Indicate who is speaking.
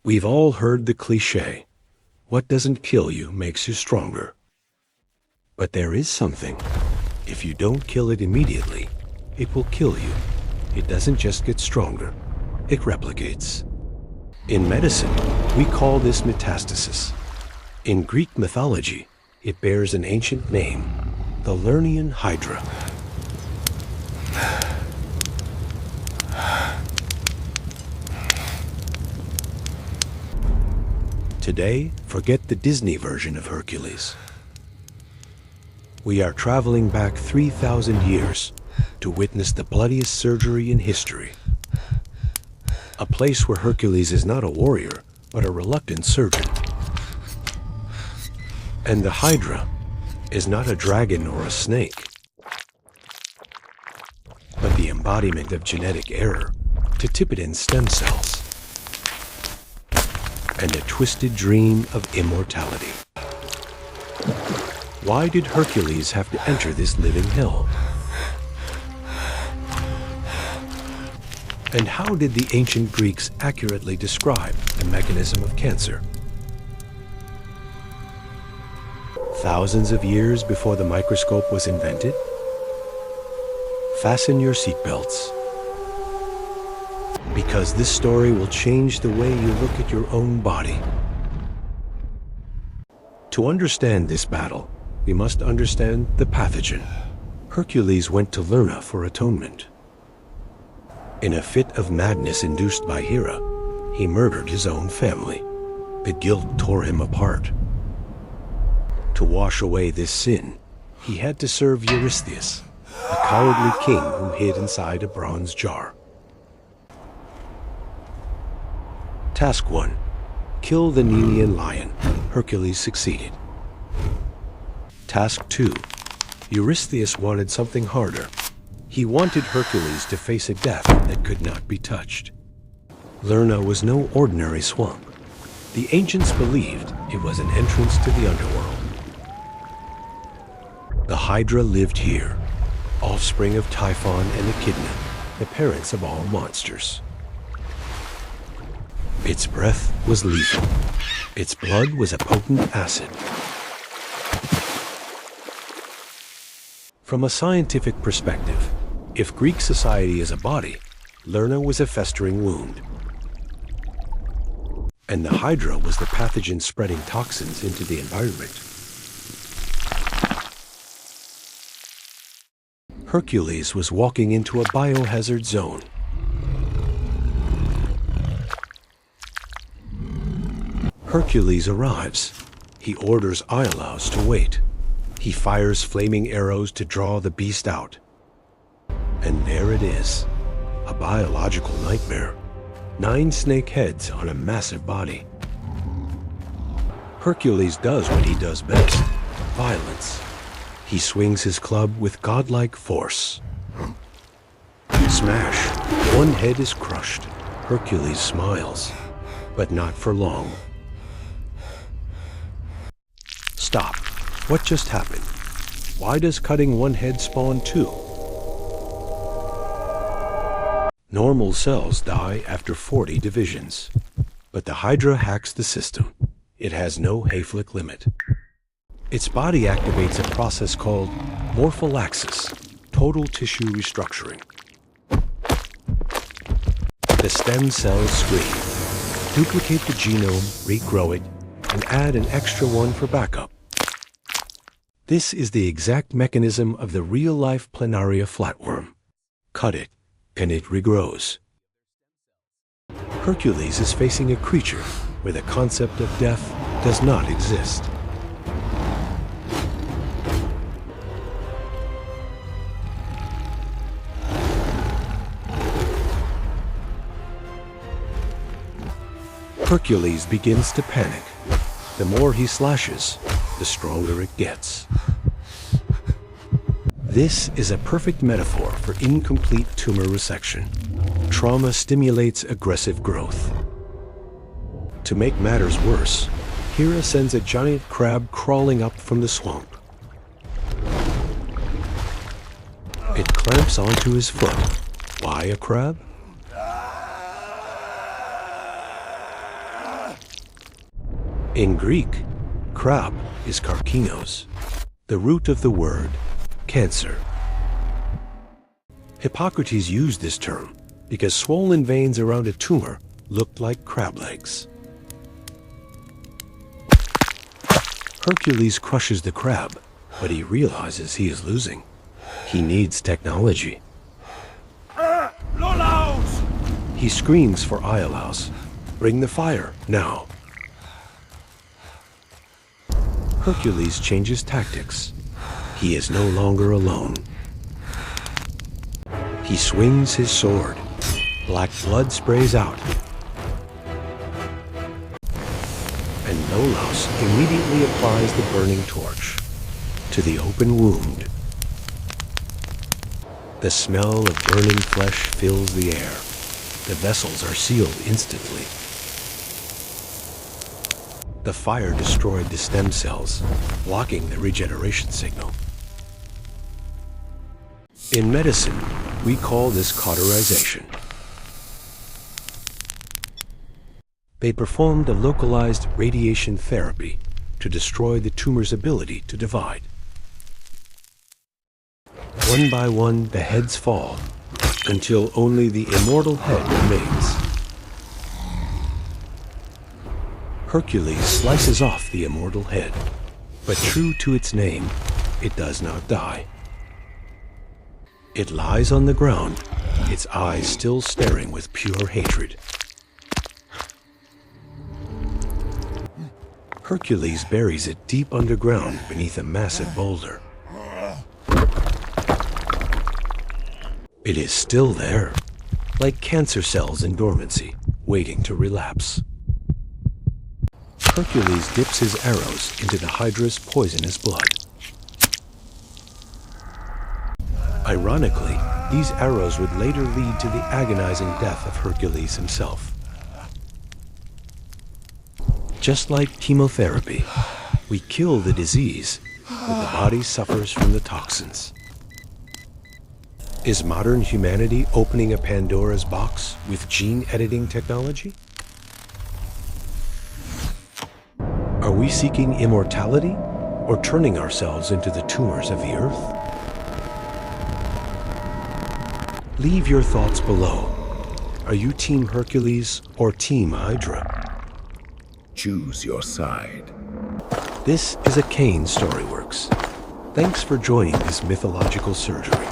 Speaker 1: We've all heard the cliché, what doesn't kill you makes you stronger. But there is something. If you don't kill it immediately, it will kill you. It doesn't just get stronger, it replicates. In medicine, we call this metastasis. In Greek mythology, it bears an ancient name, the Lernaean Hydra. Today, forget the Disney version of Hercules. We are traveling back 3,000 years to witness the bloodiest surgery in history. A place where Hercules is not a warrior, but a reluctant surgeon. And the Hydra is not a dragon or a snake, but the embodiment of genetic error, Totipotent Stem Cells, and a twisted dream of immortality. Why did Hercules have to enter this living hell? And how did the ancient Greeks accurately describe the mechanism of cancer? Thousands of years before the microscope was invented? Fasten your seatbelts, because this story will change the way you look at your own body. To understand this battle, we must understand the pathogen. Hercules went to Lerna for atonement. In a fit of madness induced by Hera, he murdered his own family. The guilt tore him apart. To wash away this sin, he had to serve Eurystheus, a cowardly king who hid inside a bronze jar. Task 1. Kill the Nemean lion. Hercules succeeded. Task 2. Eurystheus wanted something harder. He wanted Hercules to face a death that could not be touched. Lerna was no ordinary swamp. The ancients believed it was an entrance to the underworld. The Hydra lived here, offspring of Typhon and Echidna, the parents of all monsters. Its breath was lethal. Its blood was a potent acid. From a scientific perspective, if Greek society is a body, Lerna was a festering wound. And the Hydra was the pathogen spreading toxins into the environment. Hercules was walking into a biohazard zone. Hercules arrives. He orders Iolaus to wait. He fires flaming arrows to draw the beast out. And there it is, a biological nightmare. 9 snake heads on a massive body. Hercules does what he does best, violence. He swings his club with godlike force. Smash! One head is crushed. Hercules smiles, but not for long. Stop. What just happened? Why does cutting one head spawn 2? Normal cells die after 40 divisions. But the Hydra hacks the system. It has no hayflick limit. Its body activates a process called Morphallaxis, total tissue restructuring. The stem cells scream. Duplicate the genome, regrow it, and add an extra one for backup. This is the exact mechanism of the real-life planaria flatworm. Cut it, and it regrows. Hercules is facing a creature where the concept of death does not exist. Hercules begins to panic. The more he slashes, the stronger it gets. This is a perfect metaphor for incomplete tumor resection. Trauma stimulates aggressive growth. To make matters worse, Hera sends a giant crab crawling up from the swamp. It clamps onto his foot. Why a crab? In Greek, crab is karkinos, the root of the word cancer. Hippocrates used this term because swollen veins around a tumor looked like crab legs. Hercules crushes the crab, but he realizes he is losing. He needs technology. He screams for Iolaus. Bring the fire, now. Hercules changes tactics. He is no longer alone. He swings his sword. Black blood sprays out. And Iolaus immediately applies the burning torch to the open wound. The smell of burning flesh fills the air. The vessels are sealed instantly. The fire destroyed the stem cells, blocking the regeneration signal. In medicine, we call this cauterization. They performed a localized radiation therapy to destroy the tumor's ability to divide. One by one, the heads fall, until only the immortal head remains. Hercules slices off the immortal head, but true to its name, it does not die. It lies on the ground, its eyes still staring with pure hatred. Hercules buries it deep underground beneath a massive boulder. It is still there, like cancer cells in dormancy, waiting to relapse. Hercules dips his arrows into the Hydra's poisonous blood. Ironically, these arrows would later lead to the agonizing death of Hercules himself. Just like chemotherapy, we kill the disease, but the body suffers from the toxins. Is modern humanity opening a Pandora's box with gene editing technology? Are we seeking immortality or turning ourselves into the tumors of the earth? Leave your thoughts below. Are you Team Hercules or Team Hydra?
Speaker 2: Choose your side.
Speaker 1: This is a Kane Storyworks. Thanks for joining this mythological surgery.